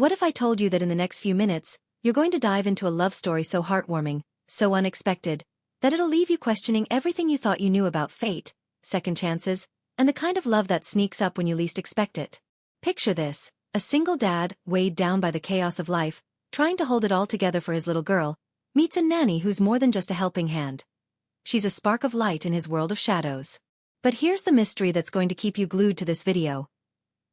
What if I told you that in the next few minutes, you're going to dive into a love story so heartwarming, so unexpected, that it'll leave you questioning everything you thought you knew about fate, second chances, and the kind of love that sneaks up when you least expect it. Picture this, a single dad, weighed down by the chaos of life, trying to hold it all together for his little girl, meets a nanny who's more than just a helping hand. She's a spark of light in his world of shadows. But here's the mystery that's going to keep you glued to this video.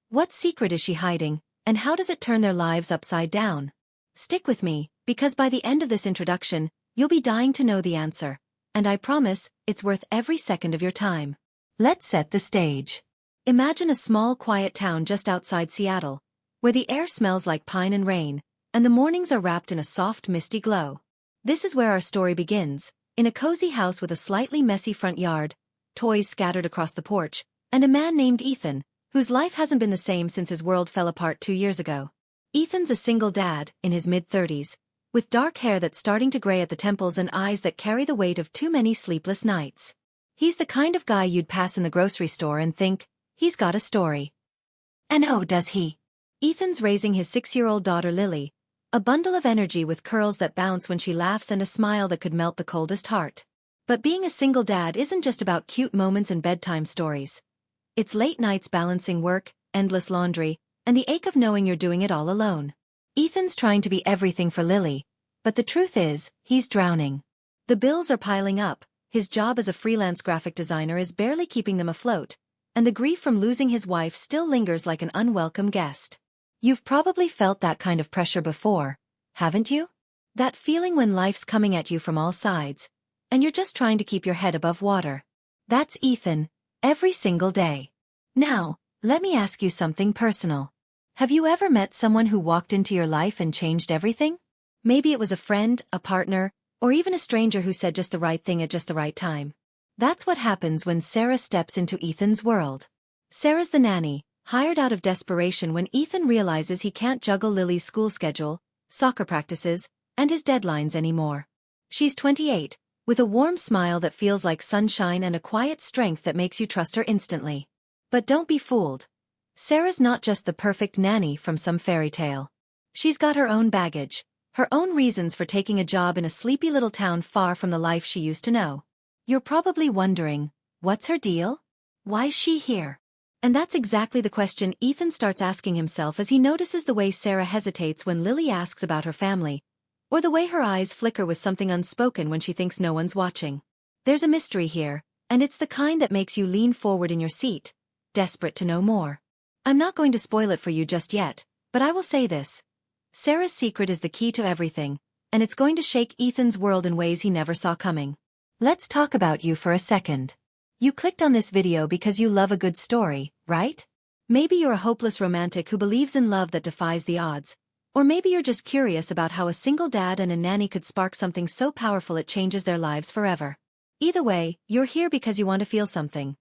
What secret is she hiding, and how does it turn their lives upside down? Stick with me, because by the end of this introduction, you'll be dying to know the answer, and I promise, it's worth every second of your time. Let's set the stage. Imagine a small quiet town just outside Seattle, where the air smells like pine and rain, and the mornings are wrapped in a soft misty glow. This is where our story begins, in a cozy house with a slightly messy front yard, toys scattered across the porch, and a man named Ethan, whose life hasn't been the same since his world fell apart 2 years ago. Ethan's a single dad, in his mid-30s, with dark hair that's starting to gray at the temples and eyes that carry the weight of too many sleepless nights. He's the kind of guy you'd pass in the grocery store and think, he's got a story. And oh, does he? Ethan's raising his 6-year-old daughter Lily, a bundle of energy with curls that bounce when she laughs and a smile that could melt the coldest heart. But being a single dad isn't just about cute moments and bedtime stories. It's late nights balancing work, endless laundry, and the ache of knowing you're doing it all alone. Ethan's trying to be everything for Lily, but the truth is, he's drowning. The bills are piling up, his job as a freelance graphic designer is barely keeping them afloat, and the grief from losing his wife still lingers like an unwelcome guest. You've probably felt that kind of pressure before, haven't you? That feeling when life's coming at you from all sides, and you're just trying to keep your head above water. That's Ethan, every single day. Now, let me ask you something personal. Have you ever met someone who walked into your life and changed everything? Maybe it was a friend, a partner, or even a stranger who said just the right thing at just the right time. That's what happens when Sarah steps into Ethan's world. Sarah's the nanny, hired out of desperation when Ethan realizes he can't juggle Lily's school schedule, soccer practices, and his deadlines anymore. She's 28, with a warm smile that feels like sunshine and a quiet strength that makes you trust her instantly. But don't be fooled. Sarah's not just the perfect nanny from some fairy tale. She's got her own baggage, her own reasons for taking a job in a sleepy little town far from the life she used to know. You're probably wondering, what's her deal? Why's she here? And that's exactly the question Ethan starts asking himself as he notices the way Sarah hesitates when Lily asks about her family, or the way her eyes flicker with something unspoken when she thinks no one's watching. There's a mystery here, and it's the kind that makes you lean forward in your seat, desperate to know more. I'm not going to spoil it for you just yet, but I will say this. Sarah's secret is the key to everything, and it's going to shake Ethan's world in ways he never saw coming. Let's talk about you for a second. You clicked on this video because you love a good story, right? Maybe you're a hopeless romantic who believes in love that defies the odds, or maybe you're just curious about how a single dad and a nanny could spark something so powerful it changes their lives forever. Either way, you're here because you want to feel something.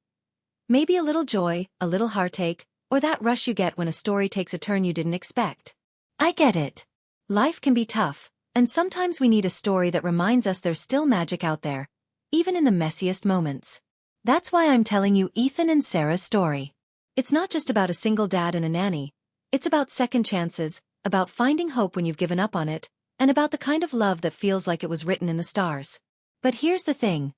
Maybe a little joy, a little heartache, or that rush you get when a story takes a turn you didn't expect. I get it. Life can be tough, and sometimes we need a story that reminds us there's still magic out there, even in the messiest moments. That's why I'm telling you Ethan and Sarah's story. It's not just about a single dad and a nanny. It's about second chances, about finding hope when you've given up on it, and about the kind of love that feels like it was written in the stars. But here's the thing.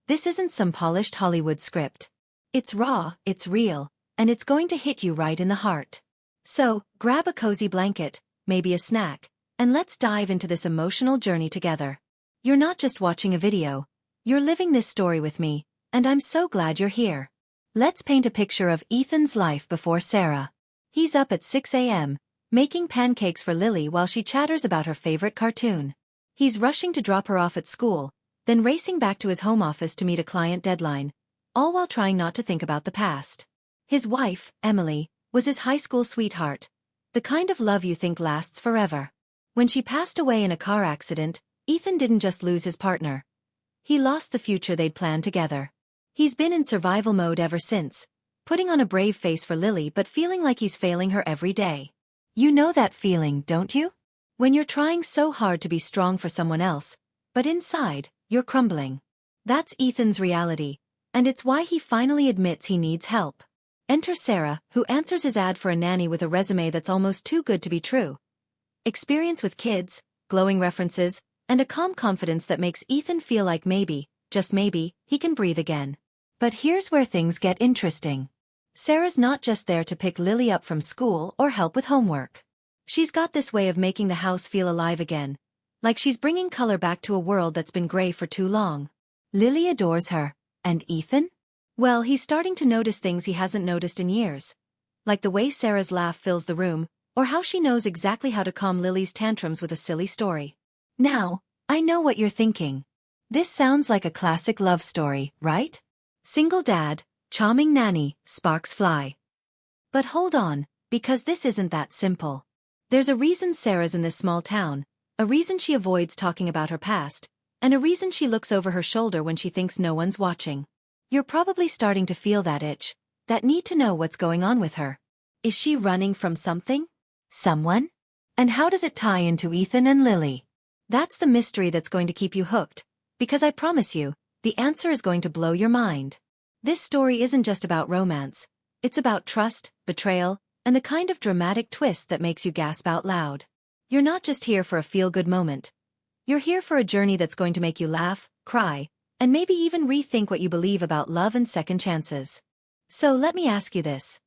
This isn't some polished Hollywood script. It's raw, it's real, and it's going to hit you right in the heart. So, grab a cozy blanket, maybe a snack, and let's dive into this emotional journey together. You're not just watching a video, you're living this story with me, and I'm so glad you're here. Let's paint a picture of Ethan's life before Sarah. He's up at 6 a.m., making pancakes for Lily while she chatters about her favorite cartoon. He's rushing to drop her off at school, then racing back to his home office to meet a client deadline, all while trying not to think about the past. His wife, Emily, was his high school sweetheart, the kind of love you think lasts forever. When she passed away in a car accident, Ethan didn't just lose his partner. He lost the future they'd planned together. He's been in survival mode ever since, putting on a brave face for Lily but feeling like he's failing her every day. You know that feeling, don't you? When you're trying so hard to be strong for someone else, but inside, you're crumbling. That's Ethan's reality, and it's why he finally admits he needs help. Enter Sarah, who answers his ad for a nanny with a resume that's almost too good to be true. experience with kids, glowing references, and a calm confidence that makes Ethan feel like maybe, just maybe, he can breathe again. But here's where things get interesting. Sarah's not just there to pick Lily up from school or help with homework. She's got this way of making the house feel alive again, like she's bringing color back to a world that's been gray for too long. Lily adores her, and Ethan? Well, he's starting to notice things he hasn't noticed in years, like the way Sarah's laugh fills the room, or how she knows exactly how to calm Lily's tantrums with a silly story. Now, I know what you're thinking. This sounds like a classic love story, right? Single dad, charming nanny, sparks fly. But hold on, because this isn't that simple. There's a reason Sarah's in this small town, a reason she avoids talking about her past, and a reason she looks over her shoulder when she thinks no one's watching. You're probably starting to feel that itch, that need to know what's going on with her. Is she running from something? Someone? And how does it tie into Ethan and Lily? That's the mystery that's going to keep you hooked, because I promise you, the answer is going to blow your mind. This story isn't just about romance, it's about trust, betrayal, and the kind of dramatic twist that makes you gasp out loud. You're not just here for a feel-good moment. You're here for a journey that's going to make you laugh, cry, and maybe even rethink what you believe about love and second chances. So let me ask you this.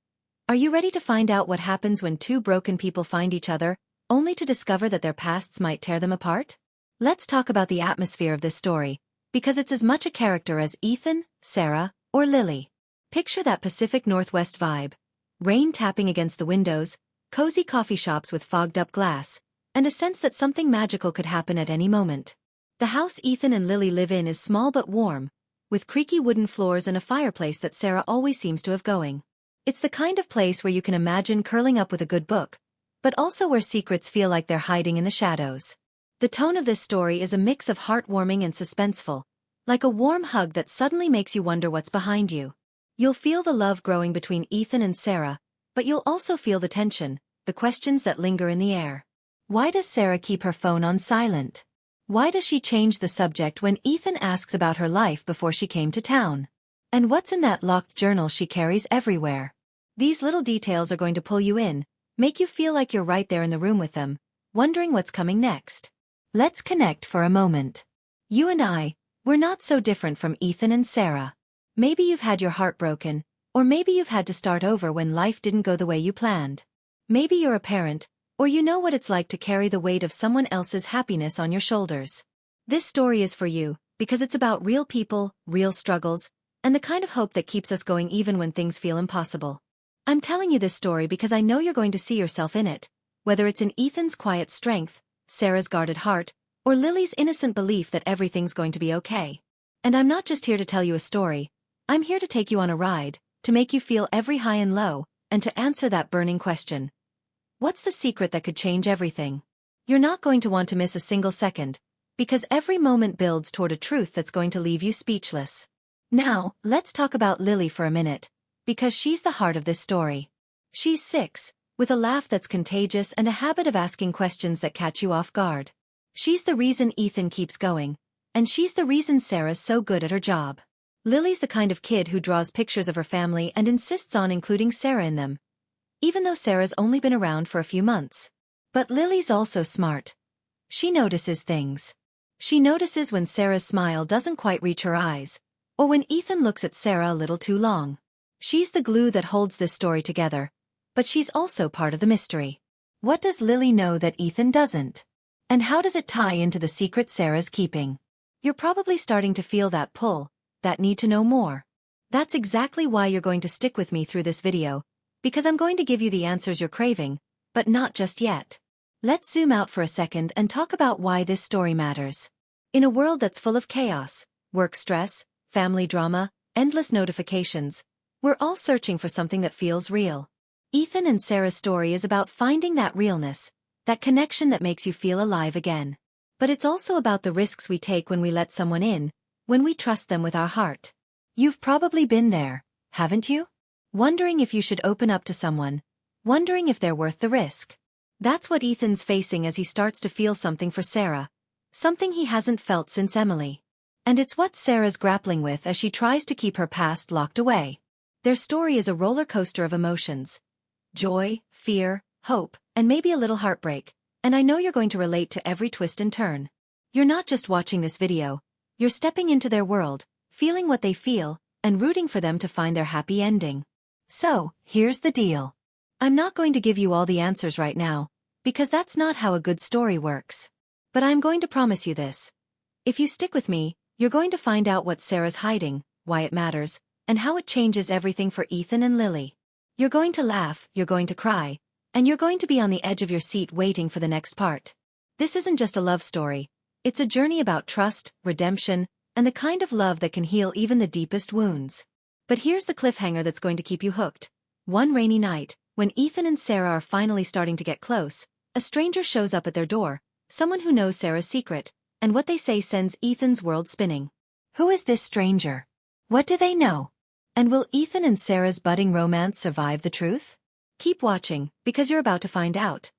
Are you ready to find out what happens when two broken people find each other, only to discover that their pasts might tear them apart? Let's talk about the atmosphere of this story, because it's as much a character as Ethan, Sarah, or Lily. Picture that Pacific Northwest vibe. Rain tapping against the windows, cozy coffee shops with fogged-up glass, and a sense that something magical could happen at any moment. The house Ethan and Lily live in is small but warm, with creaky wooden floors and a fireplace that Sarah always seems to have going. It's the kind of place where you can imagine curling up with a good book, but also where secrets feel like they're hiding in the shadows. The tone of this story is a mix of heartwarming and suspenseful, like a warm hug that suddenly makes you wonder what's behind you. You'll feel the love growing between Ethan and Sarah, but you'll also feel the tension, the questions that linger in the air. Why does Sarah keep her phone on silent? Why does she change the subject when Ethan asks about her life before she came to town? And what's in that locked journal she carries everywhere? These little details are going to pull you in, make you feel like you're right there in the room with them, wondering what's coming next. Let's connect for a moment. You and I, we're not so different from Ethan and Sarah. Maybe you've had your heart broken, or maybe you've had to start over when life didn't go the way you planned. Maybe you're a parent, or you know what it's like to carry the weight of someone else's happiness on your shoulders. This story is for you, because it's about real people, real struggles, and the kind of hope that keeps us going even when things feel impossible. I'm telling you this story because I know you're going to see yourself in it, whether it's in Ethan's quiet strength, Sarah's guarded heart, or Lily's innocent belief that everything's going to be okay. And I'm not just here to tell you a story, I'm here to take you on a ride, to make you feel every high and low, and to answer that burning question. What's the secret that could change everything? You're not going to want to miss a single second, because every moment builds toward a truth that's going to leave you speechless. Now, let's talk about Lily for a minute, because she's the heart of this story. She's 6, with a laugh that's contagious and a habit of asking questions that catch you off guard. She's the reason Ethan keeps going, and she's the reason Sarah's so good at her job. Lily's the kind of kid who draws pictures of her family and insists on including Sarah in them, even though Sarah's only been around for a few months. But Lily's also smart. She notices things. She notices when Sarah's smile doesn't quite reach her eyes, or when Ethan looks at Sarah a little too long. She's the glue that holds this story together, but she's also part of the mystery. What does Lily know that Ethan doesn't? And how does it tie into the secret Sarah's keeping? You're probably starting to feel that pull, that need to know more. That's exactly why you're going to stick with me through this video, because I'm going to give you the answers you're craving, but not just yet. Let's zoom out for a second and talk about why this story matters. In a world that's full of chaos, work stress, family drama, endless notifications, we're all searching for something that feels real. Ethan and Sarah's story is about finding that realness, that connection that makes you feel alive again. But it's also about the risks we take when we let someone in, when we trust them with our heart. You've probably been there, haven't you? Wondering if you should open up to someone, wondering if they're worth the risk. That's what Ethan's facing as he starts to feel something for Sarah, something he hasn't felt since Emily. And it's what Sarah's grappling with as she tries to keep her past locked away. Their story is a roller coaster of emotions. Joy, fear, hope, and maybe a little heartbreak, and I know you're going to relate to every twist and turn. You're not just watching this video, you're stepping into their world, feeling what they feel, and rooting for them to find their happy ending. So, here's the deal. I'm not going to give you all the answers right now, because that's not how a good story works. But I'm going to promise you this. If you stick with me, you're going to find out what Sarah's hiding, why it matters, and how it changes everything for Ethan and Lily. You're going to laugh, you're going to cry, and you're going to be on the edge of your seat waiting for the next part. This isn't just a love story. It's a journey about trust, redemption, and the kind of love that can heal even the deepest wounds. But here's the cliffhanger that's going to keep you hooked. One rainy night, when Ethan and Sarah are finally starting to get close, a stranger shows up at their door, someone who knows Sarah's secret, and what they say sends Ethan's world spinning. Who is this stranger? What do they know? And will Ethan and Sarah's budding romance survive the truth? Keep watching, because you're about to find out.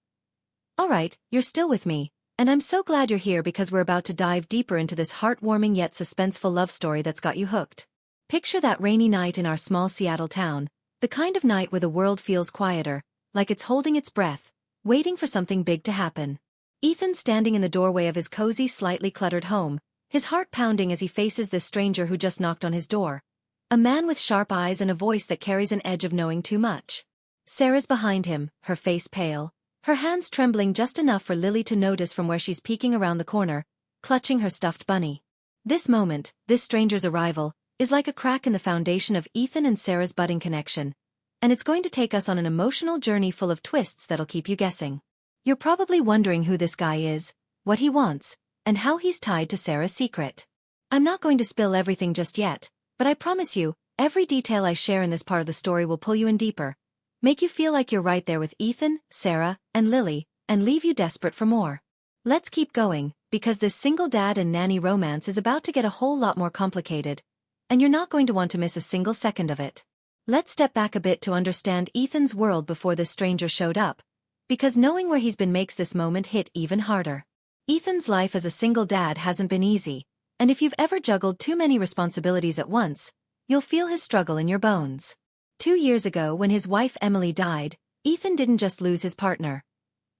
Alright, you're still with me, and I'm so glad you're here because we're about to dive deeper into this heartwarming yet suspenseful love story that's got you hooked. Picture that rainy night in our small Seattle town, the kind of night where the world feels quieter, like it's holding its breath, waiting for something big to happen. Ethan's standing in the doorway of his cozy, slightly cluttered home, his heart pounding as he faces this stranger who just knocked on his door. A man with sharp eyes and a voice that carries an edge of knowing too much. Sarah's behind him, her face pale, her hands trembling just enough for Lily to notice from where she's peeking around the corner, clutching her stuffed bunny. This moment, this stranger's arrival, is like a crack in the foundation of Ethan and Sarah's budding connection, and it's going to take us on an emotional journey full of twists that'll keep you guessing. You're probably wondering who this guy is, what he wants, and how he's tied to Sarah's secret. I'm not going to spill everything just yet, but I promise you, every detail I share in this part of the story will pull you in deeper, make you feel like you're right there with Ethan, Sarah, and Lily, and leave you desperate for more. Let's keep going, because this single dad and nanny romance is about to get a whole lot more complicated, and you're not going to want to miss a single second of it. Let's step back a bit to understand Ethan's world before this stranger showed up, because knowing where he's been makes this moment hit even harder. Ethan's life as a single dad hasn't been easy, and if you've ever juggled too many responsibilities at once, you'll feel his struggle in your bones. 2 years ago when his wife Emily died, Ethan didn't just lose his partner.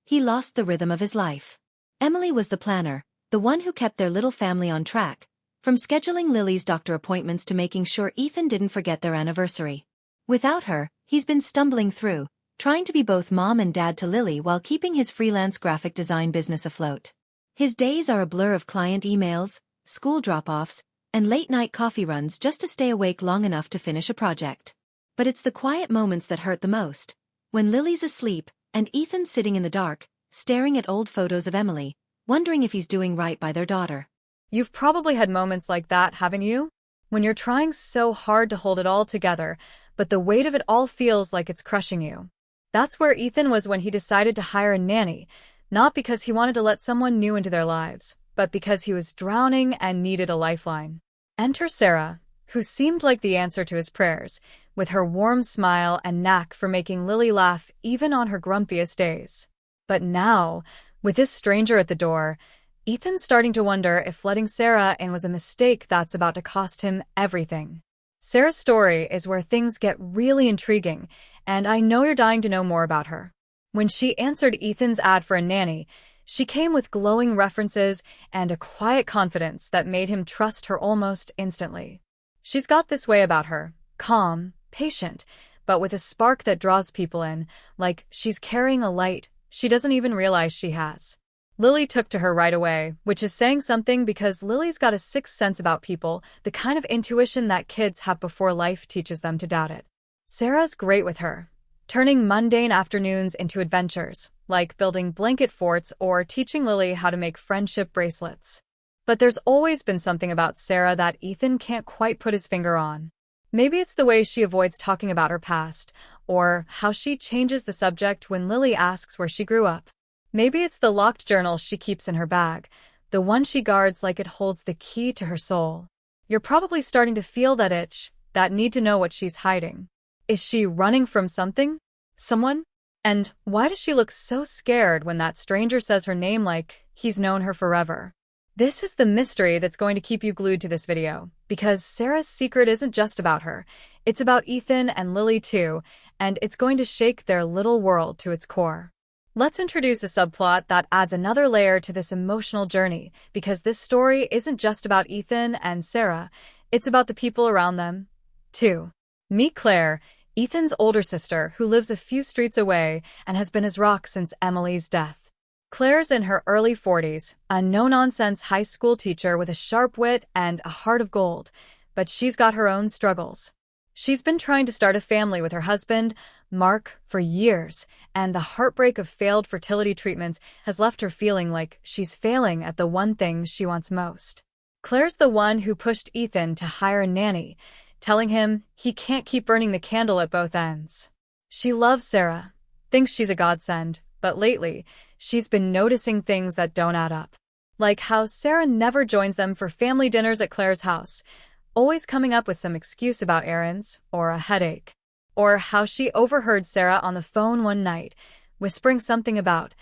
He lost the rhythm of his life. Emily was the planner, the one who kept their little family on track, from scheduling Lily's doctor appointments to making sure Ethan didn't forget their anniversary. Without her, he's been stumbling through, trying to be both mom and dad to Lily while keeping his freelance graphic design business afloat. His days are a blur of client emails, school drop-offs, and late-night coffee runs just to stay awake long enough to finish a project. But it's the quiet moments that hurt the most. When Lily's asleep, and Ethan's sitting in the dark, staring at old photos of Emily, wondering if he's doing right by their daughter. You've probably had moments like that, haven't you? When you're trying so hard to hold it all together, but the weight of it all feels like it's crushing you. That's where Ethan was when he decided to hire a nanny, not because he wanted to let someone new into their lives, but because he was drowning and needed a lifeline. Enter Sarah, who seemed like the answer to his prayers, with her warm smile and knack for making Lily laugh even on her grumpiest days. But now, with this stranger at the door, Ethan's starting to wonder if letting Sarah in was a mistake that's about to cost him everything. Sarah's story is where things get really intriguing, and I know you're dying to know more about her. When she answered Ethan's ad for a nanny, she came with glowing references and a quiet confidence that made him trust her almost instantly. She's got this way about her, calm, patient, but with a spark that draws people in, like she's carrying a light she doesn't even realize she has. Lily took to her right away, which is saying something because Lily's got a sixth sense about people, the kind of intuition that kids have before life teaches them to doubt it. Sarah's great with her, turning mundane afternoons into adventures, like building blanket forts or teaching Lily how to make friendship bracelets. But there's always been something about Sarah that Ethan can't quite put his finger on. Maybe it's the way she avoids talking about her past, or how she changes the subject when Lily asks where she grew up. Maybe it's the locked journal she keeps in her bag, the one she guards like it holds the key to her soul. You're probably starting to feel that itch, that need to know what she's hiding. Is she running from something? Someone? And why does she look so scared when that stranger says her name like he's known her forever? This is the mystery that's going to keep you glued to this video, because Sarah's secret isn't just about her. It's about Ethan and Lily too, and it's going to shake their little world to its core. Let's introduce a subplot that adds another layer to this emotional journey, because this story isn't just about Ethan and Sarah, it's about the people around them, too. Meet Claire, Ethan's older sister, who lives a few streets away and has been his rock since Emily's death. Claire's in her early 40s, a no-nonsense high school teacher with a sharp wit and a heart of gold, but she's got her own struggles. She's been trying to start a family with her husband, Mark, for years, and the heartbreak of failed fertility treatments has left her feeling like she's failing at the one thing she wants most. Claire's the one who pushed Ethan to hire a nanny, telling him he can't keep burning the candle at both ends. She loves Sarah, thinks she's a godsend, but lately, she's been noticing things that don't add up. Like how Sarah never joins them for family dinners at Claire's house, always coming up with some excuse about errands or a headache. Or how she overheard Sarah on the phone one night, whispering something about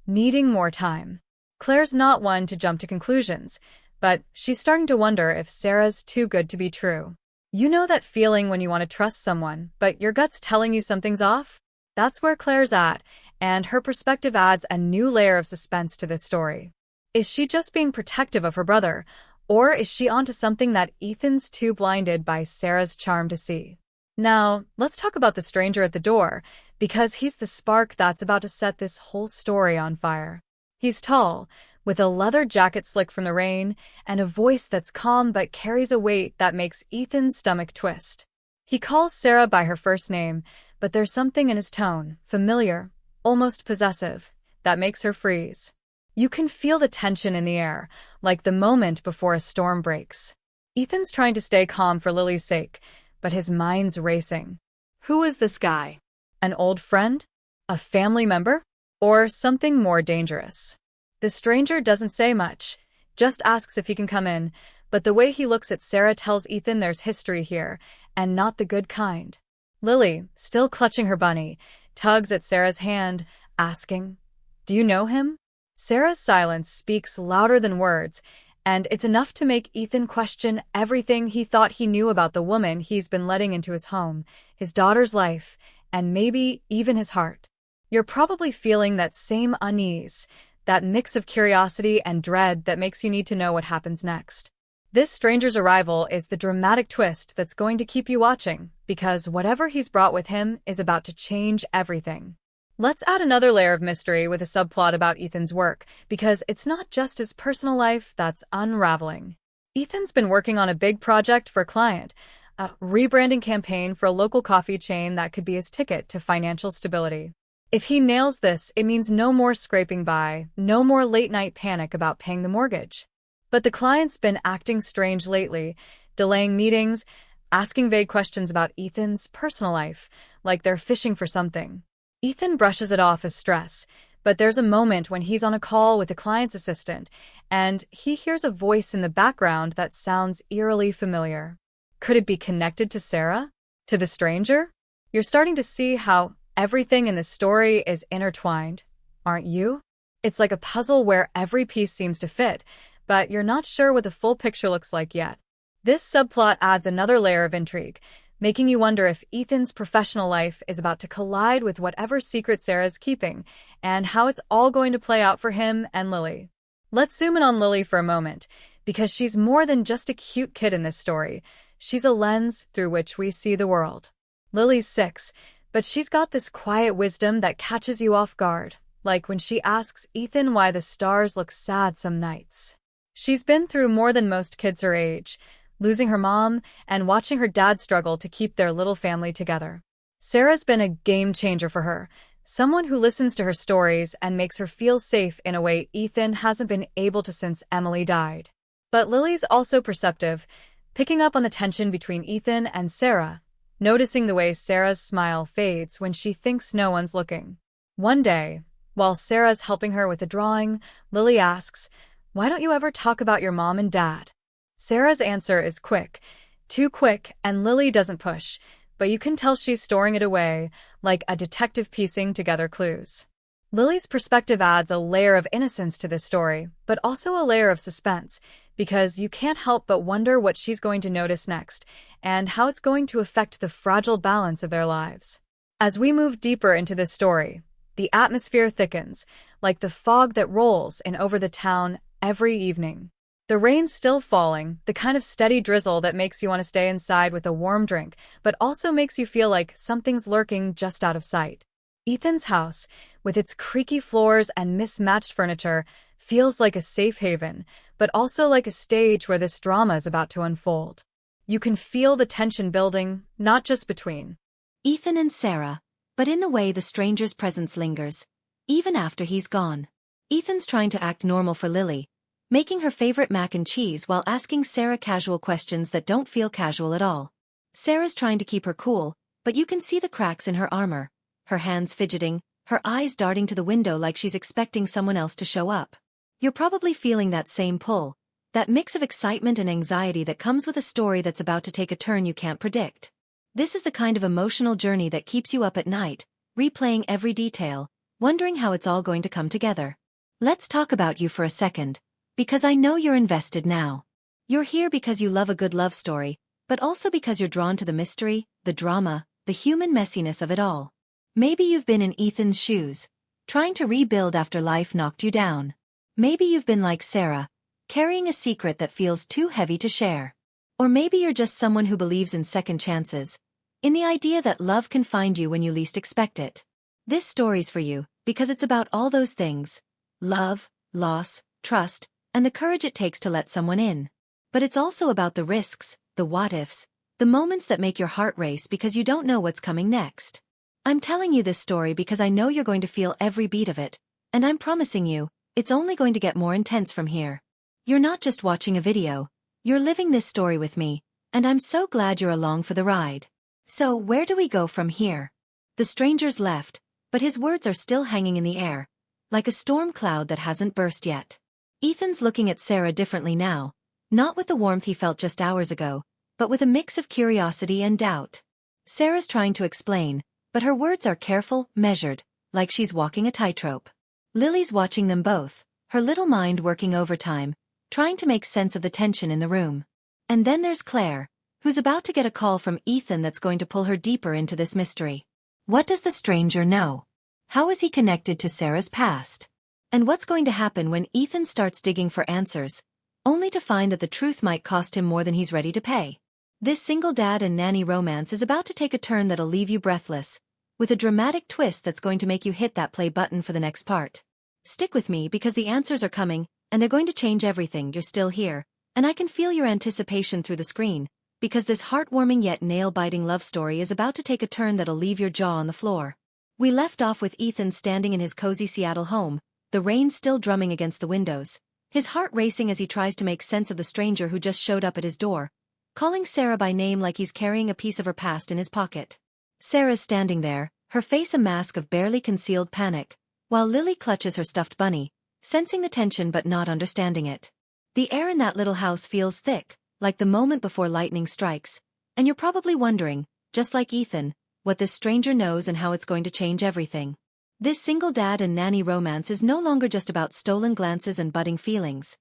needing more time. Claire's not one to jump to conclusions, but she's starting to wonder if Sarah's too good to be true. You know that feeling when you want to trust someone, but your gut's telling you something's off? That's where Claire's at, and her perspective adds a new layer of suspense to this story. Is she just being protective of her brother, or is she onto something that Ethan's too blinded by Sarah's charm to see? Now, let's talk about the stranger at the door, because he's the spark that's about to set this whole story on fire. He's tall, with a leather jacket slick from the rain, and a voice that's calm but carries a weight that makes Ethan's stomach twist. He calls Sarah by her first name, but there's something in his tone, familiar, almost possessive, that makes her freeze. You can feel the tension in the air, like the moment before a storm breaks. Ethan's trying to stay calm for Lily's sake, but his mind's racing. Who is this guy? An old friend? A family member? Or something more dangerous? The stranger doesn't say much, just asks if he can come in, but the way he looks at Sarah tells Ethan there's history here, and not the good kind. Lily, still clutching her bunny, tugs at Sarah's hand, asking, "Do you know him?" Sarah's silence speaks louder than words, and it's enough to make Ethan question everything he thought he knew about the woman he's been letting into his home, his daughter's life, and maybe even his heart. You're probably feeling that same unease, that mix of curiosity and dread that makes you need to know what happens next. This stranger's arrival is the dramatic twist that's going to keep you watching, because whatever he's brought with him is about to change everything. Let's add another layer of mystery with a subplot about Ethan's work, because it's not just his personal life that's unraveling. Ethan's been working on a big project for a client, a rebranding campaign for a local coffee chain that could be his ticket to financial stability. If he nails this, it means no more scraping by, no more late-night panic about paying the mortgage. But the client's been acting strange lately, delaying meetings, asking vague questions about Ethan's personal life, like they're fishing for something. Ethan brushes it off as stress, but there's a moment when he's on a call with the client's assistant, and he hears a voice in the background that sounds eerily familiar. Could it be connected to Sarah? To the stranger? You're starting to see how everything in this story is intertwined, aren't you? It's like a puzzle where every piece seems to fit, but you're not sure what the full picture looks like yet. This subplot adds another layer of intrigue, making you wonder if Ethan's professional life is about to collide with whatever secret Sarah's keeping, and how it's all going to play out for him and Lily. Let's zoom in on Lily for a moment, because she's more than just a cute kid in this story. She's a lens through which we see the world. Lily's 6, but she's got this quiet wisdom that catches you off guard, like when she asks Ethan why the stars look sad some nights. She's been through more than most kids her age, losing her mom and watching her dad struggle to keep their little family together. Sarah's been a game changer for her, someone who listens to her stories and makes her feel safe in a way Ethan hasn't been able to since Emily died. But Lily's also perceptive, picking up on the tension between Ethan and Sarah, noticing the way Sarah's smile fades when she thinks no one's looking. One day, while Sarah's helping her with a drawing, Lily asks, "Why don't you ever talk about your mom and dad?" Sarah's answer is quick, too quick, and Lily doesn't push, but you can tell she's storing it away, like a detective piecing together clues. Lily's perspective adds a layer of innocence to this story, but also a layer of suspense, because you can't help but wonder what she's going to notice next, and how it's going to affect the fragile balance of their lives. As we move deeper into this story, The atmosphere thickens, like the fog that rolls in over the town every evening. The rain's still falling, the kind of steady drizzle that makes you want to stay inside with a warm drink, but also makes you feel like something's lurking just out of sight. Ethan's house, with its creaky floors and mismatched furniture, feels like a safe haven, but also like a stage where this drama is about to unfold. You can feel the tension building, not just between Ethan and Sarah, but in the way the stranger's presence lingers, even after he's gone. Ethan's trying to act normal for Lily, making her favorite mac and cheese while asking Sarah casual questions that don't feel casual at all. Sarah's trying to keep her cool, but you can see the cracks in her armor, her hands fidgeting, her eyes darting to the window like she's expecting someone else to show up. You're probably feeling that same pull, that mix of excitement and anxiety that comes with a story that's about to take a turn you can't predict. This is the kind of emotional journey that keeps you up at night, replaying every detail, wondering how it's all going to come together. Let's talk about you for a second, because I know you're invested now. You're here because you love a good love story, but also because you're drawn to the mystery, the drama, the human messiness of it all. Maybe you've been in Ethan's shoes, trying to rebuild after life knocked you down. Maybe you've been like Sarah, carrying a secret that feels too heavy to share. Or maybe you're just someone who believes in second chances, in the idea that love can find you when you least expect it. This story's for you, because it's about all those things: love, loss, trust, and the courage it takes to let someone in. But it's also about the risks, the what-ifs, the moments that make your heart race because you don't know what's coming next. I'm telling you this story because I know you're going to feel every beat of it, and I'm promising you, it's only going to get more intense from here. You're not just watching a video, you're living this story with me, and I'm so glad you're along for the ride. So where do we go from here? The stranger's left, but his words are still hanging in the air, like a storm cloud that hasn't burst yet. Ethan's looking at Sarah differently now, not with the warmth he felt just hours ago, but with a mix of curiosity and doubt. Sarah's trying to explain, but her words are careful, measured, like she's walking a tightrope. Lily's watching them both, her little mind working overtime, trying to make sense of the tension in the room. And then there's Claire, who's about to get a call from Ethan that's going to pull her deeper into this mystery. What does the stranger know? How is he connected to Sarah's past? And what's going to happen when Ethan starts digging for answers, only to find that the truth might cost him more than he's ready to pay? This single dad and nanny romance is about to take a turn that'll leave you breathless, with a dramatic twist that's going to make you hit that play button for the next part. Stick with me because the answers are coming, and they're going to change everything. You're still here, and I can feel your anticipation through the screen, because this heartwarming yet nail-biting love story is about to take a turn that'll leave your jaw on the floor. We left off with Ethan standing in his cozy Seattle home, the rain still drumming against the windows, his heart racing as he tries to make sense of the stranger who just showed up at his door, calling Sarah by name like he's carrying a piece of her past in his pocket. Sarah's standing there, her face a mask of barely concealed panic, while Lily clutches her stuffed bunny, sensing the tension but not understanding it. The air in that little house feels thick, like the moment before lightning strikes, and you're probably wondering, just like Ethan, what this stranger knows and how it's going to change everything. This single dad and nanny romance is no longer just about stolen glances and budding feelings.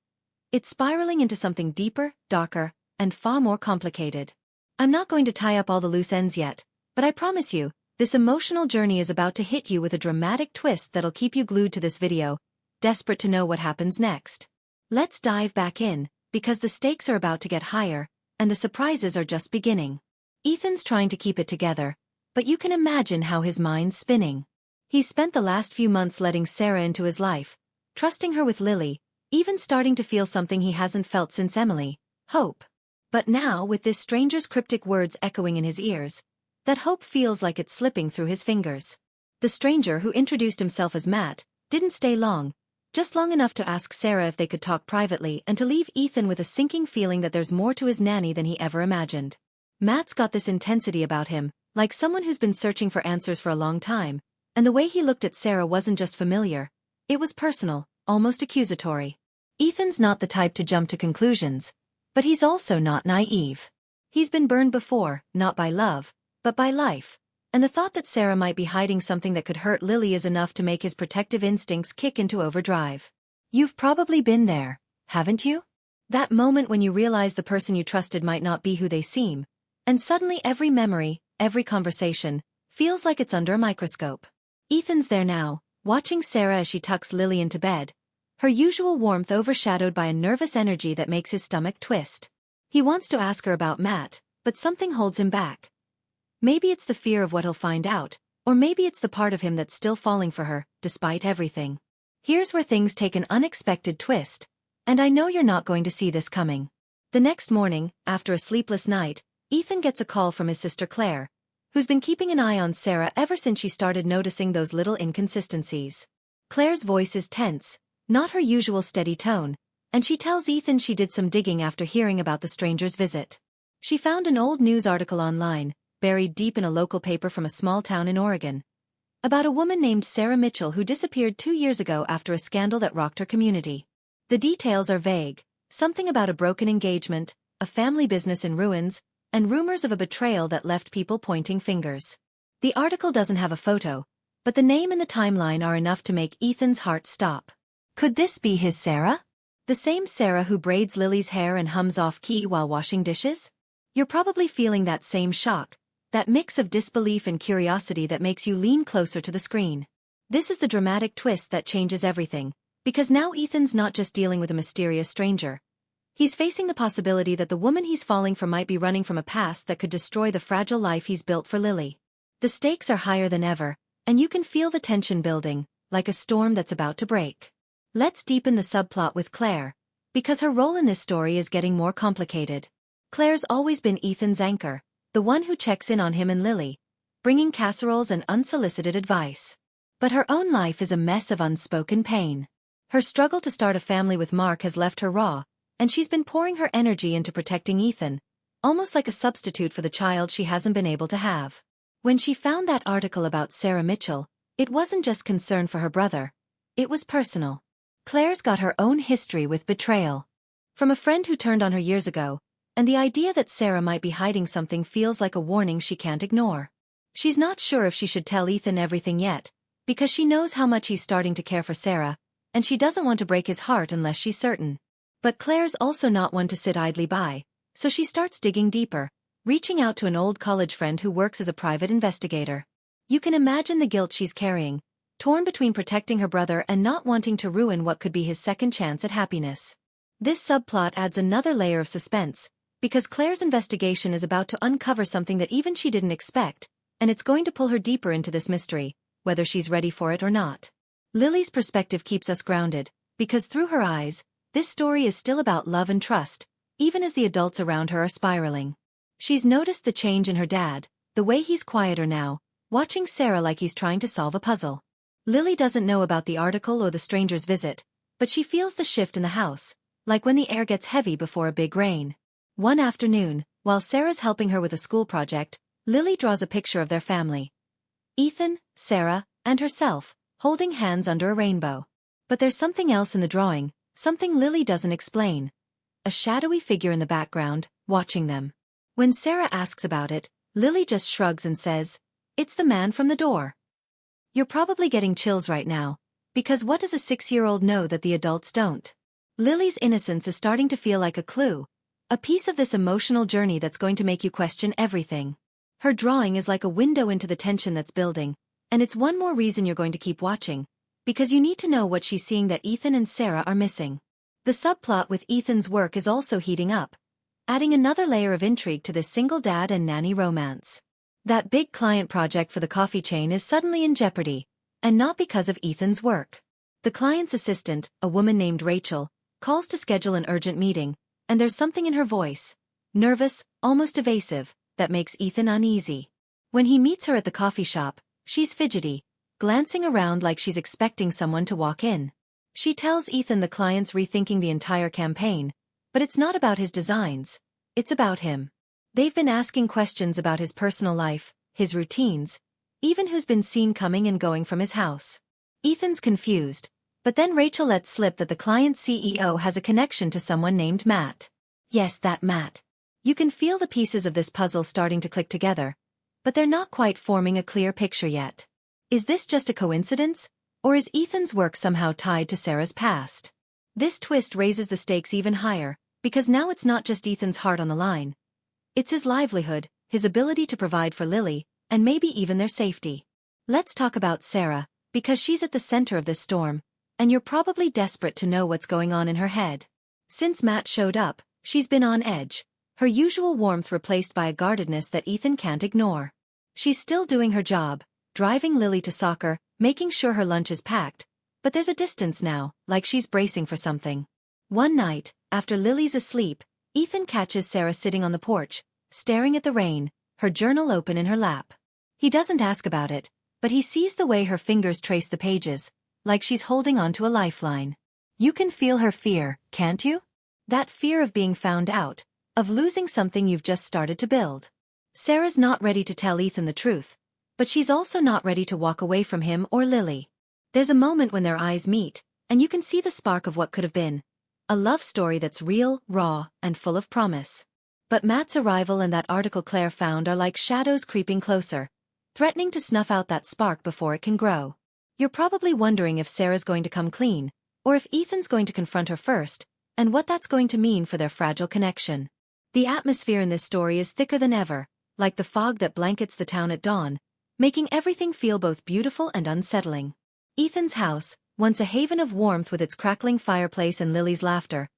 It's spiraling into something deeper, darker, and far more complicated. I'm not going to tie up all the loose ends yet, but I promise you, this emotional journey is about to hit you with a dramatic twist that'll keep you glued to this video, desperate to know what happens next. Let's dive back in, because the stakes are about to get higher, and the surprises are just beginning. Ethan's trying to keep it together, but you can imagine how his mind's spinning. He's spent the last few months letting Sarah into his life, trusting her with Lily, even starting to feel something he hasn't felt since Emily, hope. But now, with this stranger's cryptic words echoing in his ears, that hope feels like it's slipping through his fingers. The stranger, who introduced himself as Matt, didn't stay long, just long enough to ask Sarah if they could talk privately and to leave Ethan with a sinking feeling that there's more to his nanny than he ever imagined. Matt's got this intensity about him, like someone who's been searching for answers for a long time, and the way he looked at Sarah wasn't just familiar, it was personal, almost accusatory. Ethan's not the type to jump to conclusions, but he's also not naive. He's been burned before, not by love, but by life, and the thought that Sarah might be hiding something that could hurt Lily is enough to make his protective instincts kick into overdrive. You've probably been there, haven't you? That moment when you realize the person you trusted might not be who they seem, and suddenly every memory, every conversation, feels like it's under a microscope. Ethan's there now, watching Sarah as she tucks Lily into bed, her usual warmth overshadowed by a nervous energy that makes his stomach twist. He wants to ask her about Matt, but something holds him back. Maybe it's the fear of what he'll find out, or maybe it's the part of him that's still falling for her, despite everything. Here's where things take an unexpected twist, and I know you're not going to see this coming. The next morning, after a sleepless night, Ethan gets a call from his sister Claire, who's been keeping an eye on Sarah ever since she started noticing those little inconsistencies. Claire's voice is tense, not her usual steady tone, and she tells Ethan she did some digging after hearing about the stranger's visit. She found an old news article online, buried deep in a local paper from a small town in Oregon, about a woman named Sarah Mitchell who disappeared 2 years ago after a scandal that rocked her community. The details are vague, something about a broken engagement, a family business in ruins, and rumors of a betrayal that left people pointing fingers. The article doesn't have a photo, but the name and the timeline are enough to make Ethan's heart stop. Could this be his Sarah? The same Sarah who braids Lily's hair and hums off-key while washing dishes? You're probably feeling that same shock, that mix of disbelief and curiosity that makes you lean closer to the screen. This is the dramatic twist that changes everything, because now Ethan's not just dealing with a mysterious stranger. He's facing the possibility that the woman he's falling for might be running from a past that could destroy the fragile life he's built for Lily. The stakes are higher than ever, and you can feel the tension building, like a storm that's about to break. Let's deepen the subplot with Claire, because her role in this story is getting more complicated. Claire's always been Ethan's anchor, the one who checks in on him and Lily, bringing casseroles and unsolicited advice. But her own life is a mess of unspoken pain. Her struggle to start a family with Mark has left her raw, and she's been pouring her energy into protecting Ethan, almost like a substitute for the child she hasn't been able to have. When she found that article about Sarah Mitchell, it wasn't just concern for her brother, it was personal. Claire's got her own history with betrayal. From a friend who turned on her years ago, and the idea that Sarah might be hiding something feels like a warning she can't ignore. She's not sure if she should tell Ethan everything yet, because she knows how much he's starting to care for Sarah, and she doesn't want to break his heart unless she's certain. But Claire's also not one to sit idly by, so she starts digging deeper, reaching out to an old college friend who works as a private investigator. You can imagine the guilt she's carrying, torn between protecting her brother and not wanting to ruin what could be his second chance at happiness. This subplot adds another layer of suspense, because Claire's investigation is about to uncover something that even she didn't expect, and it's going to pull her deeper into this mystery, whether she's ready for it or not. Lily's perspective keeps us grounded, because through her eyes, this story is still about love and trust, even as the adults around her are spiraling. She's noticed the change in her dad, the way he's quieter now, watching Sarah like he's trying to solve a puzzle. Lily doesn't know about the article or the stranger's visit, but she feels the shift in the house, like when the air gets heavy before a big rain. One afternoon, while Sarah's helping her with a school project, Lily draws a picture of their family. Ethan, Sarah, and herself, holding hands under a rainbow. But there's something else in the drawing, something Lily doesn't explain. A shadowy figure in the background, watching them. When Sarah asks about it, Lily just shrugs and says, "It's the man from the door." You're probably getting chills right now, because what does a 6-year-old know that the adults don't? Lily's innocence is starting to feel like a clue, a piece of this emotional journey that's going to make you question everything. Her drawing is like a window into the tension that's building, and it's one more reason you're going to keep watching, because you need to know what she's seeing that Ethan and Sarah are missing. The subplot with Ethan's work is also heating up, adding another layer of intrigue to this single dad and nanny romance. That big client project for the coffee chain is suddenly in jeopardy, and not because of Ethan's work. The client's assistant, a woman named Rachel, calls to schedule an urgent meeting, and there's something in her voice, nervous, almost evasive, that makes Ethan uneasy. When he meets her at the coffee shop, she's fidgety, glancing around like she's expecting someone to walk in. She tells Ethan the client's rethinking the entire campaign, but it's not about his designs, it's about him. They've been asking questions about his personal life, his routines, even who's been seen coming and going from his house. Ethan's confused, but then Rachel lets slip that the client's CEO has a connection to someone named Matt. Yes, that Matt. You can feel the pieces of this puzzle starting to click together, but they're not quite forming a clear picture yet. Is this just a coincidence, or is Ethan's work somehow tied to Sarah's past? This twist raises the stakes even higher, because now it's not just Ethan's heart on the line. It's his livelihood, his ability to provide for Lily, and maybe even their safety. Let's talk about Sarah, because she's at the center of this storm, and you're probably desperate to know what's going on in her head. Since Matt showed up, she's been on edge, her usual warmth replaced by a guardedness that Ethan can't ignore. She's still doing her job, driving Lily to soccer, making sure her lunch is packed, but there's a distance now, like she's bracing for something. One night, after Lily's asleep, Ethan catches Sarah sitting on the porch, staring at the rain, her journal open in her lap. He doesn't ask about it, but he sees the way her fingers trace the pages, like she's holding onto a lifeline. You can feel her fear, can't you? That fear of being found out, of losing something you've just started to build. Sarah's not ready to tell Ethan the truth, but she's also not ready to walk away from him or Lily. There's a moment when their eyes meet, and you can see the spark of what could have been. A love story that's real, raw, and full of promise. But Matt's arrival and that article Claire found are like shadows creeping closer, threatening to snuff out that spark before it can grow. You're probably wondering if Sarah's going to come clean, or if Ethan's going to confront her first, and what that's going to mean for their fragile connection. The atmosphere in this story is thicker than ever, like the fog that blankets the town at dawn, making everything feel both beautiful and unsettling. Ethan's house, once a haven of warmth with its crackling fireplace and Lily's laughter,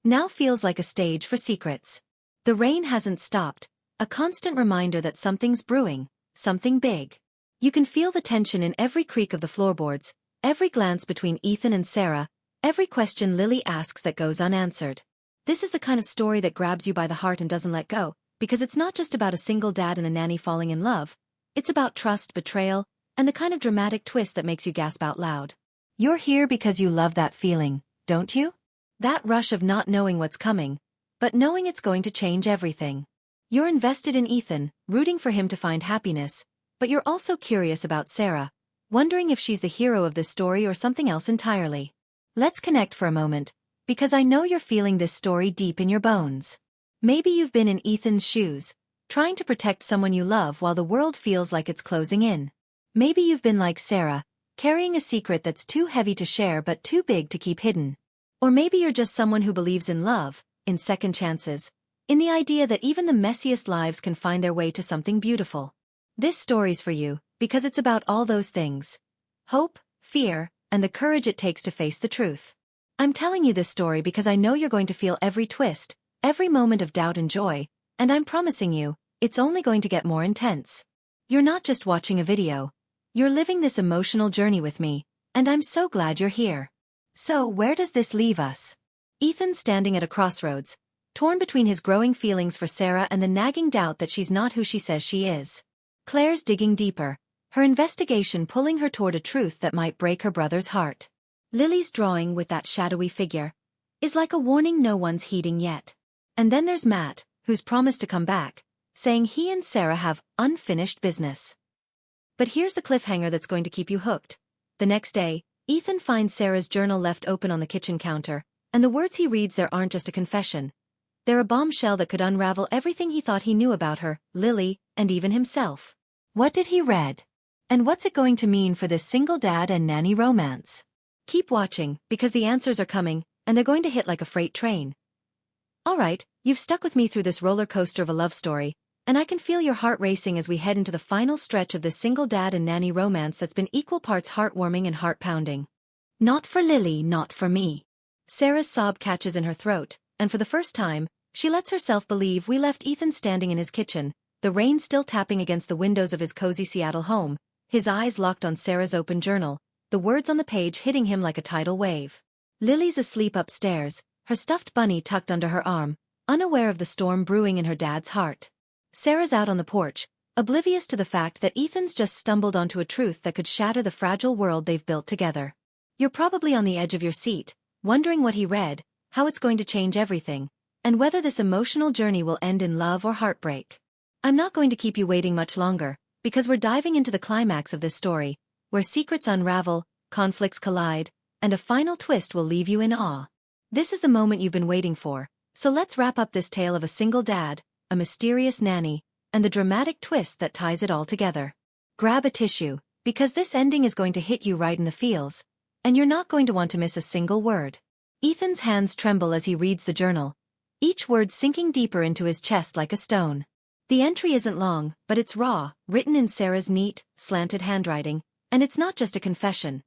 now feels like a stage for secrets. The rain hasn't stopped, a constant reminder that something's brewing, something big. You can feel the tension in every creak of the floorboards, every glance between Ethan and Sarah, every question Lily asks that goes unanswered. This is the kind of story that grabs you by the heart and doesn't let go, because it's not just about a single dad and a nanny falling in love. It's about trust, betrayal, and the kind of dramatic twist that makes you gasp out loud. You're here because you love that feeling, don't you? That rush of not knowing what's coming, but knowing it's going to change everything. You're invested in Ethan, rooting for him to find happiness, but you're also curious about Sarah, wondering if she's the hero of this story or something else entirely. Let's connect for a moment, because I know you're feeling this story deep in your bones. Maybe you've been in Ethan's shoes, trying to protect someone you love while the world feels like it's closing in. Maybe you've been like Sarah, carrying a secret that's too heavy to share but too big to keep hidden. Or maybe you're just someone who believes in love, in second chances, in the idea that even the messiest lives can find their way to something beautiful. This story's for you, because it's about all those things. Hope, fear, and the courage it takes to face the truth. I'm telling you this story because I know you're going to feel every twist, every moment of doubt and joy, and I'm promising you, it's only going to get more intense. You're not just watching a video. You're living this emotional journey with me, and I'm so glad you're here. So where does this leave us? Ethan's standing at a crossroads, torn between his growing feelings for Sarah and the nagging doubt that she's not who she says she is. Claire's digging deeper, her investigation pulling her toward a truth that might break her brother's heart. Lily's drawing with that shadowy figure is like a warning no one's heeding yet. And then there's Matt, who's promised to come back, saying he and Sarah have unfinished business. But here's the cliffhanger that's going to keep you hooked. The next day, Ethan finds Sarah's journal left open on the kitchen counter, and the words he reads there aren't just a confession. They're a bombshell that could unravel everything he thought he knew about her, Lily, and even himself. What did he read? And what's it going to mean for this single dad and nanny romance? Keep watching, because the answers are coming, and they're going to hit like a freight train. Alright, you've stuck with me through this roller coaster of a love story, and I can feel your heart racing as we head into the final stretch of this single dad and nanny romance that's been equal parts heartwarming and heart-pounding. Not for Lily, not for me. Sarah's sob catches in her throat, and for the first time, she lets herself believe we left Ethan standing in his kitchen, the rain still tapping against the windows of his cozy Seattle home, his eyes locked on Sarah's open journal, the words on the page hitting him like a tidal wave. Lily's asleep upstairs, her stuffed bunny tucked under her arm, unaware of the storm brewing in her dad's heart. Sarah's out on the porch, oblivious to the fact that Ethan's just stumbled onto a truth that could shatter the fragile world they've built together. You're probably on the edge of your seat, wondering what he read, how it's going to change everything, and whether this emotional journey will end in love or heartbreak. I'm not going to keep you waiting much longer, because we're diving into the climax of this story, where secrets unravel, conflicts collide, and a final twist will leave you in awe. This is the moment you've been waiting for, so let's wrap up this tale of a single dad, a mysterious nanny, and the dramatic twist that ties it all together. Grab a tissue, because this ending is going to hit you right in the feels, and you're not going to want to miss a single word. Ethan's hands tremble as he reads the journal, each word sinking deeper into his chest like a stone. The entry isn't long, but it's raw, written in Sarah's neat, slanted handwriting, and it's not just a confession.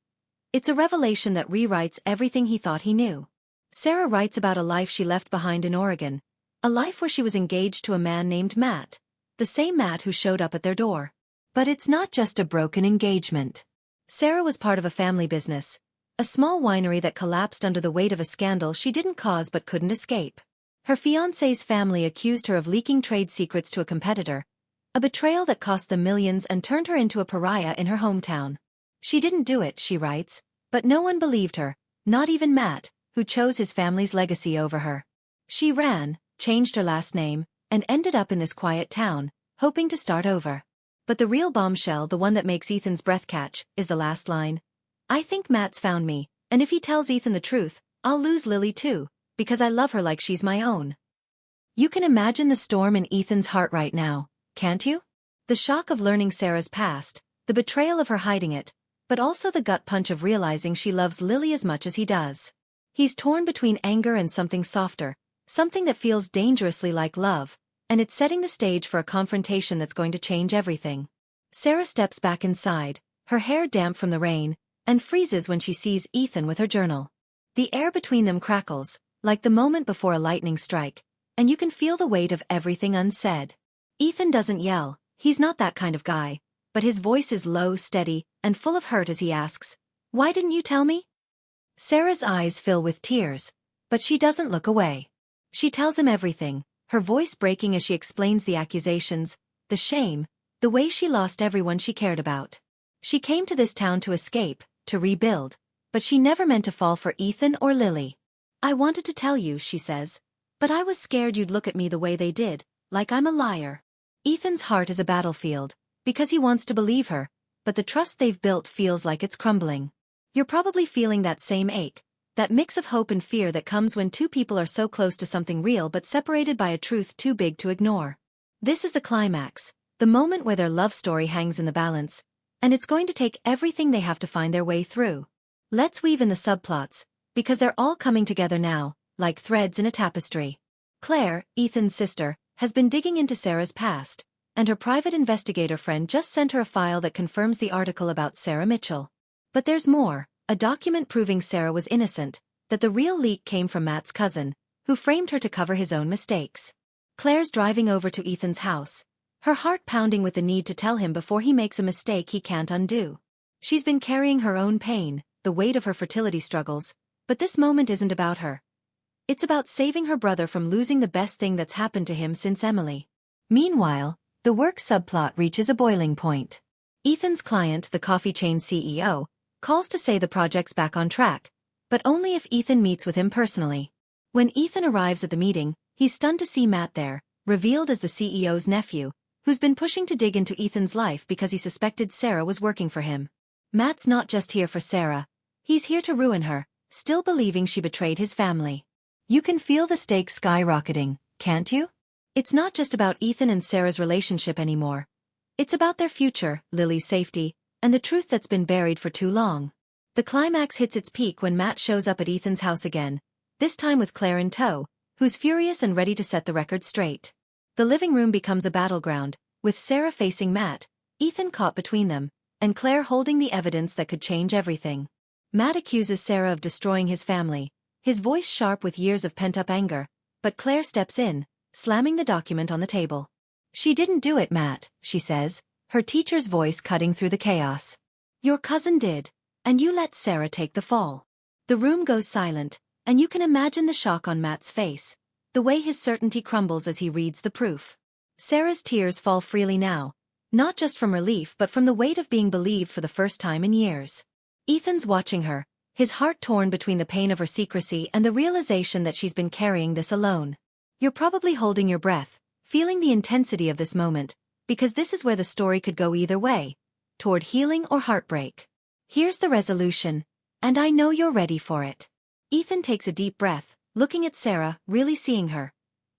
It's a revelation that rewrites everything he thought he knew. Sarah writes about a life she left behind in Oregon, a life where she was engaged to a man named Matt, the same Matt who showed up at their door. But it's not just a broken engagement. Sarah was part of a family business, a small winery that collapsed under the weight of a scandal she didn't cause but couldn't escape. Her fiancé's family accused her of leaking trade secrets to a competitor, a betrayal that cost them millions and turned her into a pariah in her hometown. She didn't do it, she writes, but no one believed her, not even Matt, who chose his family's legacy over her. She ran, changed her last name, and ended up in this quiet town, hoping to start over. But the real bombshell, the one that makes Ethan's breath catch, is the last line. I think Matt's found me, and if he tells Ethan the truth, I'll lose Lily too, because I love her like she's my own. You can imagine the storm in Ethan's heart right now, can't you? The shock of learning Sarah's past, the betrayal of her hiding it, but also the gut punch of realizing she loves Lily as much as he does. He's torn between anger and something softer, something that feels dangerously like love, and it's setting the stage for a confrontation that's going to change everything. Sarah steps back inside, her hair damp from the rain, and freezes when she sees Ethan with her journal. The air between them crackles, like the moment before a lightning strike, and you can feel the weight of everything unsaid. Ethan doesn't yell, he's not that kind of guy, but his voice is low, steady, and full of hurt as he asks, "Why didn't you tell me?" Sarah's eyes fill with tears, but she doesn't look away. She tells him everything, her voice breaking as she explains the accusations, the shame, the way she lost everyone she cared about. She came to this town to escape, to rebuild, but she never meant to fall for Ethan or Lily. I wanted to tell you, she says, but I was scared you'd look at me the way they did, like I'm a liar. Ethan's heart is a battlefield, because he wants to believe her, but the trust they've built feels like it's crumbling. You're probably feeling that same ache, that mix of hope and fear that comes when two people are so close to something real but separated by a truth too big to ignore. This is the climax, the moment where their love story hangs in the balance, and it's going to take everything they have to find their way through. Let's weave in the subplots, because they're all coming together now, like threads in a tapestry. Claire, Ethan's sister, has been digging into Sarah's past, and her private investigator friend just sent her a file that confirms the article about Sarah Mitchell. But there's more, a document proving Sarah was innocent, that the real leak came from Matt's cousin, who framed her to cover his own mistakes. Claire's driving over to Ethan's house, her heart pounding with the need to tell him before he makes a mistake he can't undo. She's been carrying her own pain, the weight of her fertility struggles, but this moment isn't about her. It's about saving her brother from losing the best thing that's happened to him since Emily. Meanwhile, the work subplot reaches a boiling point. Ethan's client, the coffee chain CEO, calls to say the project's back on track, but only if Ethan meets with him personally. When Ethan arrives at the meeting, he's stunned to see Matt there, revealed as the CEO's nephew, who's been pushing to dig into Ethan's life because he suspected Sarah was working for him. Matt's not just here for Sarah, he's here to ruin her, still believing she betrayed his family. You can feel the stakes skyrocketing, can't you? It's not just about Ethan and Sarah's relationship anymore. It's about their future, Lily's safety, and the truth that's been buried for too long. The climax hits its peak when Matt shows up at Ethan's house again, this time with Claire in tow, who's furious and ready to set the record straight. The living room becomes a battleground, with Sarah facing Matt, Ethan caught between them, and Claire holding the evidence that could change everything. Matt accuses Sarah of destroying his family, his voice sharp with years of pent-up anger, but Claire steps in, slamming the document on the table. She didn't do it, Matt, she says, her teacher's voice cutting through the chaos. Your cousin did, and you let Sarah take the fall. The room goes silent, and you can imagine the shock on Matt's face, the way his certainty crumbles as he reads the proof. Sarah's tears fall freely now, not just from relief but from the weight of being believed for the first time in years. Ethan's watching her, his heart torn between the pain of her secrecy and the realization that she's been carrying this alone. You're probably holding your breath, feeling the intensity of this moment, because this is where the story could go either way, toward healing or heartbreak. Here's the resolution, and I know you're ready for it. Ethan takes a deep breath, looking at Sarah, really seeing her.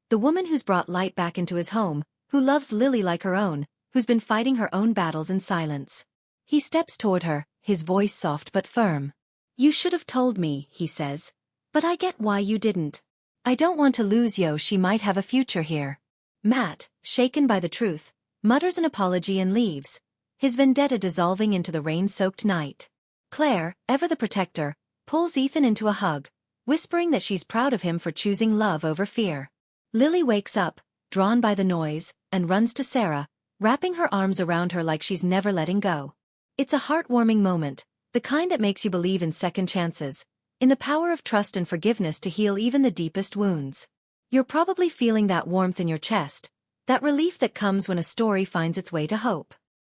The woman who's brought light back into his home, who loves Lily like her own, who's been fighting her own battles in silence. He steps toward her, his voice soft but firm. You should have told me, he says. But I get why you didn't. I don't want to lose Yo, she might have a future here. Matt, shaken by the truth, mutters an apology and leaves, his vendetta dissolving into the rain-soaked night. Claire, ever the protector, pulls Ethan into a hug, whispering that she's proud of him for choosing love over fear. Lily wakes up, drawn by the noise, and runs to Sarah, wrapping her arms around her like she's never letting go. It's a heartwarming moment, the kind that makes you believe in second chances, in the power of trust and forgiveness to heal even the deepest wounds. You're probably feeling that warmth in your chest, that relief that comes when a story finds its way to hope.